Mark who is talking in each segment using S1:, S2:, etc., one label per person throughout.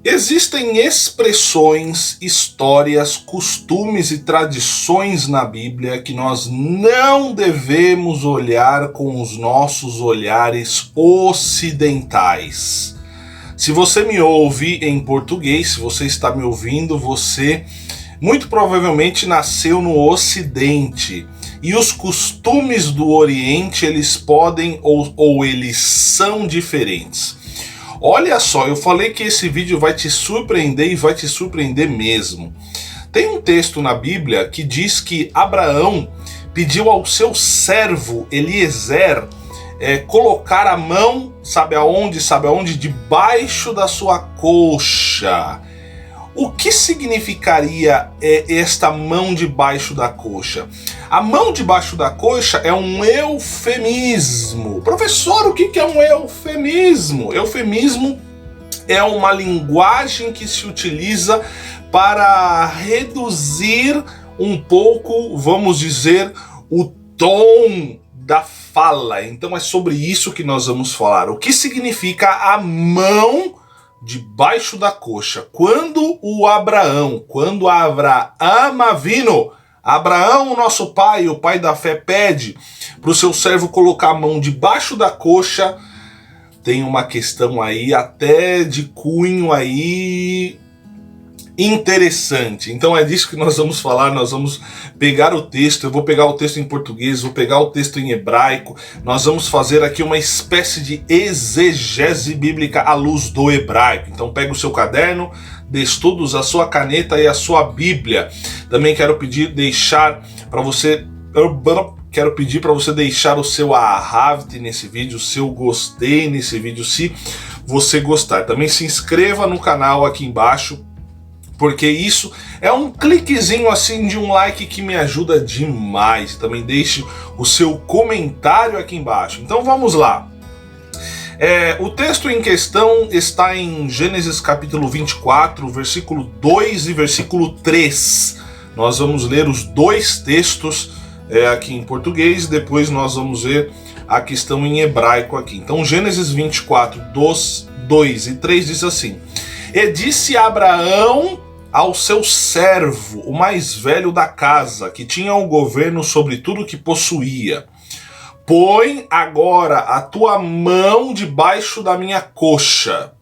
S1: Existem expressões, histórias, costumes e tradições na Bíblia que nós não devemos olhar com os nossos olhares ocidentais. Se você me ouve em português, se você está me ouvindo, você muito provavelmente nasceu no Ocidente. E os costumes do Oriente, eles podem ou eles são diferentes. Olha só, eu falei que esse vídeo vai te surpreender e vai te surpreender mesmo. Tem um texto na Bíblia que diz que Abraão pediu ao seu servo Eliezer colocar a mão, sabe aonde? Debaixo da sua coxa. O que significaria esta mão debaixo da coxa? A mão debaixo da coxa é um eufemismo. Professor, o que é um eufemismo? Eufemismo é uma linguagem que se utiliza para reduzir um pouco, vamos dizer, o tom da fala. Então é sobre isso que nós vamos falar. O que significa a mão debaixo da coxa? Quando Abraão Avino, Abraão, nosso pai, o pai da fé, pede para o seu servo colocar a mão debaixo da coxa, tem uma questão aí até de cunho aí interessante. Então é disso que nós vamos falar. Nós vamos pegar o texto, eu vou pegar o texto em português, vou pegar o texto em hebraico, nós vamos fazer aqui uma espécie de exegese bíblica à luz do hebraico. Então pega o seu caderno de estudos, a sua caneta e a sua Bíblia. Também quero pedir para você deixar o seu ahavte nesse vídeo, o seu gostei nesse vídeo, se você gostar. Também se inscreva no canal aqui embaixo, porque isso é um cliquezinho assim de um like que me ajuda demais. Também deixe o seu comentário aqui embaixo. Então vamos lá. O texto em questão está em Gênesis capítulo 24, versículo 2 e versículo 3. Nós vamos ler os dois textos aqui em português, depois nós vamos ver a questão em hebraico aqui. Então Gênesis 24, 2 e 3 diz assim: E disse Abraão ao seu servo, o mais velho da casa, que tinha o governo sobre tudo que possuía: Põe agora a tua mão debaixo da minha coxa.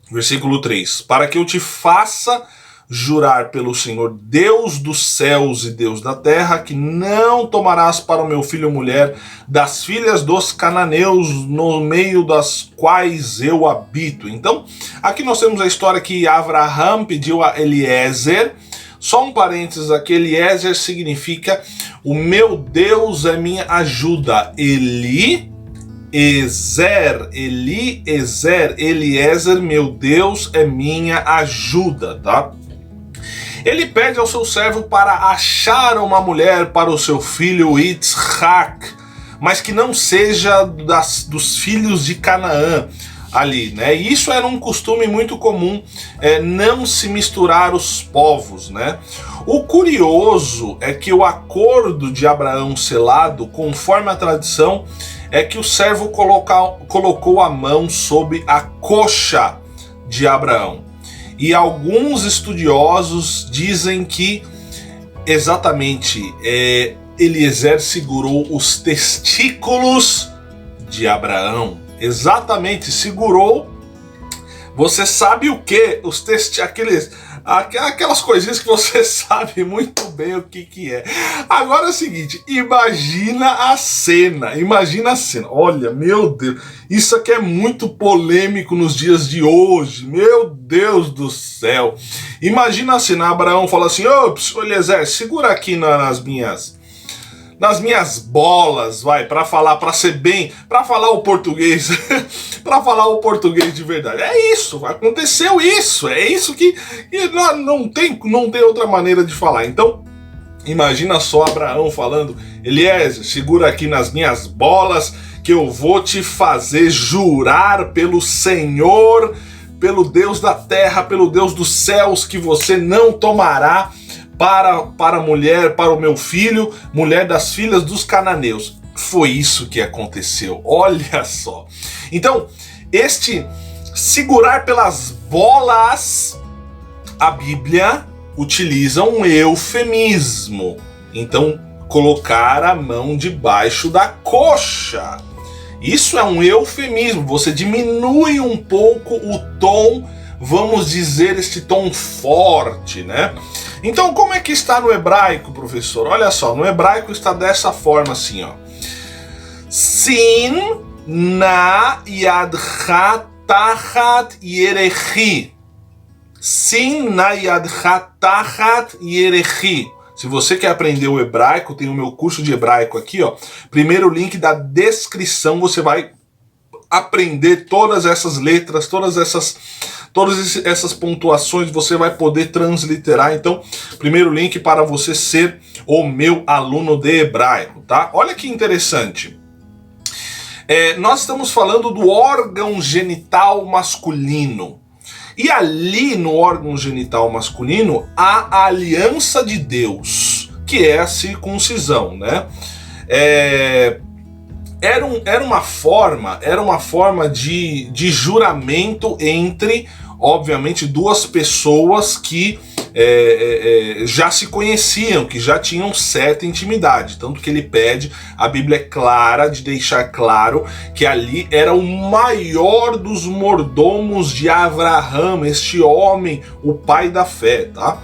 S1: Versículo 3. Para que eu te faça jurar pelo Senhor, Deus dos céus e Deus da terra, que não tomarás para o meu filho mulher das filhas dos cananeus, no meio das quais eu habito. Então, aqui nós temos a história que Abraham pediu a Eliezer. Só um parênteses aqui, Eliezer significa o meu Deus é minha ajuda. Eliezer, meu Deus é minha ajuda, tá? Ele pede ao seu servo para achar uma mulher para o seu filho Yitzhak, mas que não seja dos filhos de Canaã ali, né? E isso era um costume muito comum, não se misturar os povos, né? O curioso é que o acordo de Abraão selado, conforme a tradição, é que o servo colocou a mão sobre a coxa de Abraão. E alguns estudiosos dizem que exatamente Eliezer segurou os testículos de Abraão. Exatamente, segurou. Você sabe o que? Aquelas coisinhas que você sabe muito bem o que é. Agora é o seguinte, imagina a cena. Olha, meu Deus, isso aqui é muito polêmico nos dias de hoje. Meu Deus do céu. Imagina a cena, Abraão fala assim: ops, Eliezer, segura aqui nas minhas bolas, para falar o português, para falar o português de verdade. É isso, aconteceu isso, é isso que não tem outra maneira de falar. Então, imagina só Abraão falando: Eliezer, segura aqui nas minhas bolas que eu vou te fazer jurar pelo Senhor, pelo Deus da terra, pelo Deus dos céus, que você não tomará para mulher, para o meu filho, mulher das filhas dos cananeus. Foi isso que aconteceu, olha só. Então, este segurar pelas bolas, a Bíblia utiliza um eufemismo. Então, colocar a mão debaixo da coxa. Isso é um eufemismo, você diminui um pouco o tom, vamos dizer, este tom forte, né? Então, como é que está no hebraico, professor? Olha só, no hebraico está dessa forma assim, ó. Sin na yadcha tachat yerechi. Sin na yadcha tachat yerechi. Se você quer aprender o hebraico, tem o meu curso de hebraico aqui, ó. Primeiro link da descrição, você vai aprender todas essas letras, todas essas pontuações, você vai poder transliterar. Então, primeiro link para você ser o meu aluno de hebraico, tá? Olha que interessante. Nós estamos falando do órgão genital masculino. E ali no órgão genital masculino há a aliança de Deus, que é a circuncisão, né? Era uma forma de juramento entre, obviamente, duas pessoas que já se conheciam, que já tinham certa intimidade. Tanto que ele pede, a Bíblia é clara de deixar claro que ali era o maior dos mordomos de Abraão, este homem, o pai da fé, tá?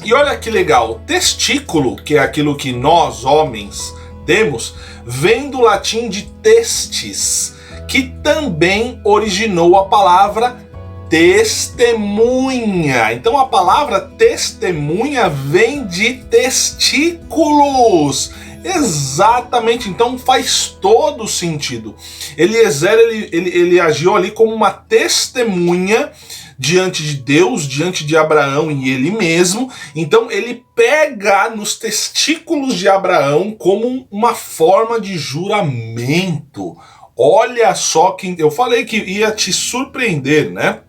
S1: E olha que legal, testículo, que é aquilo que nós, homens, temos, vem do latim de testis, que também originou a palavra testemunha. Então a palavra testemunha vem de testículos. Exatamente, então faz todo sentido. Eliezer, ele agiu ali como uma testemunha diante de Deus, diante de Abraão e ele mesmo. Então ele pega nos testículos de Abraão como uma forma de juramento. Olha só, que eu falei que ia te surpreender, né?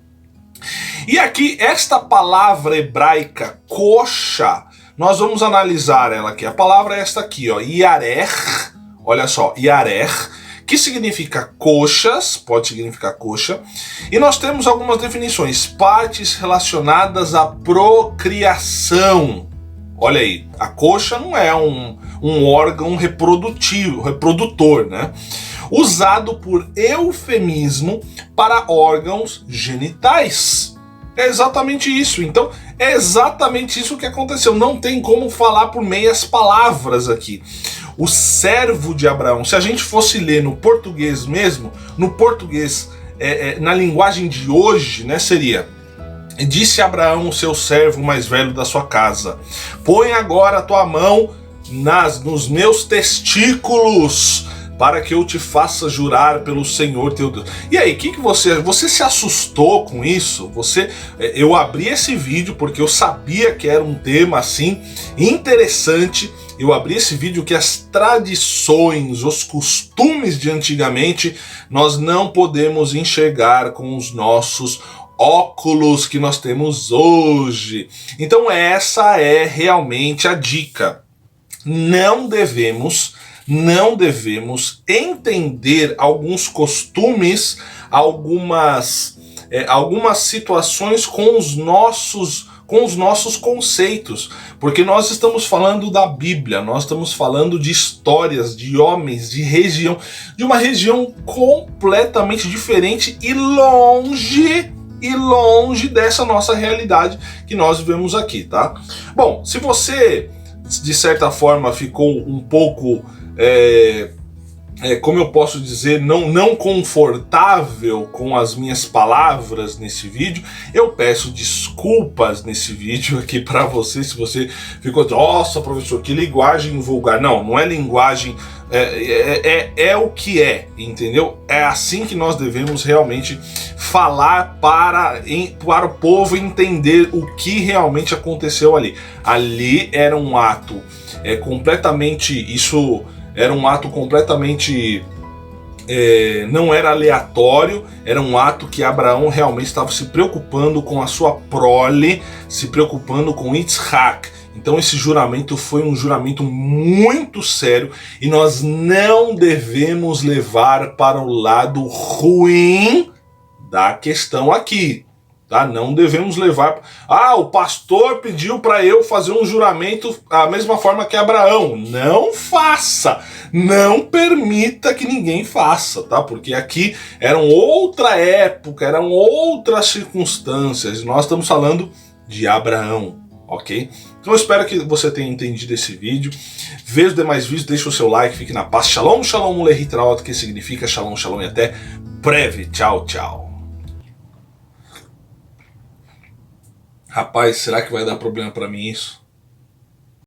S1: E aqui, esta palavra hebraica, coxa, nós vamos analisar ela aqui. A palavra é esta aqui, ó, yarech, olha só, yarech, que significa coxas, pode significar coxa, e nós temos algumas definições, partes relacionadas à procriação. Olha aí, a coxa não é um órgão reprodutor, né? Usado por eufemismo para órgãos genitais. É exatamente isso. Então, é exatamente isso que aconteceu. Não tem como falar por meias palavras aqui. O servo de Abraão, se a gente fosse ler no português mesmo, no português, na linguagem de hoje, né, seria: disse Abraão, o seu servo mais velho da sua casa, põe agora a tua mão nos meus testículos, para que eu te faça jurar pelo Senhor teu Deus. E aí, que você se assustou com isso? Eu abri esse vídeo porque eu sabia que era um tema assim interessante. Eu abri esse vídeo que as tradições, os costumes de antigamente, nós não podemos enxergar com os nossos óculos que nós temos hoje. Então essa é realmente a dica. Não devemos entender alguns costumes, algumas situações com os nossos conceitos, porque nós estamos falando da Bíblia, nós estamos falando de histórias, de homens, de uma região completamente diferente e longe dessa nossa realidade que nós vivemos aqui, tá? Bom, se você de certa forma ficou um pouco como eu posso dizer, não confortável com as minhas palavras nesse vídeo, eu peço desculpas nesse vídeo aqui para você, se você ficou, nossa professor, que linguagem vulgar. Não é linguagem, é o que é, entendeu? É assim que nós devemos realmente falar para o povo entender o que realmente aconteceu ali. Ali era um ato era um ato completamente, não era aleatório, era um ato que Abraão realmente estava se preocupando com a sua prole, se preocupando com Yitzhak. Então esse juramento foi um juramento muito sério e nós não devemos levar para o lado ruim da questão aqui. Tá? Não devemos levar... o pastor pediu para eu fazer um juramento da mesma forma que Abraão. Não faça! Não permita que ninguém faça, tá? Porque aqui eram outra época, eram outras circunstâncias. Nós estamos falando de Abraão, ok? Então eu espero que você tenha entendido esse vídeo. Veja os demais vídeos, deixe o seu like, fique na paz. Shalom, shalom, lehitraot, que significa shalom, shalom e até breve. Tchau, tchau. Rapaz, será que vai dar problema pra mim isso?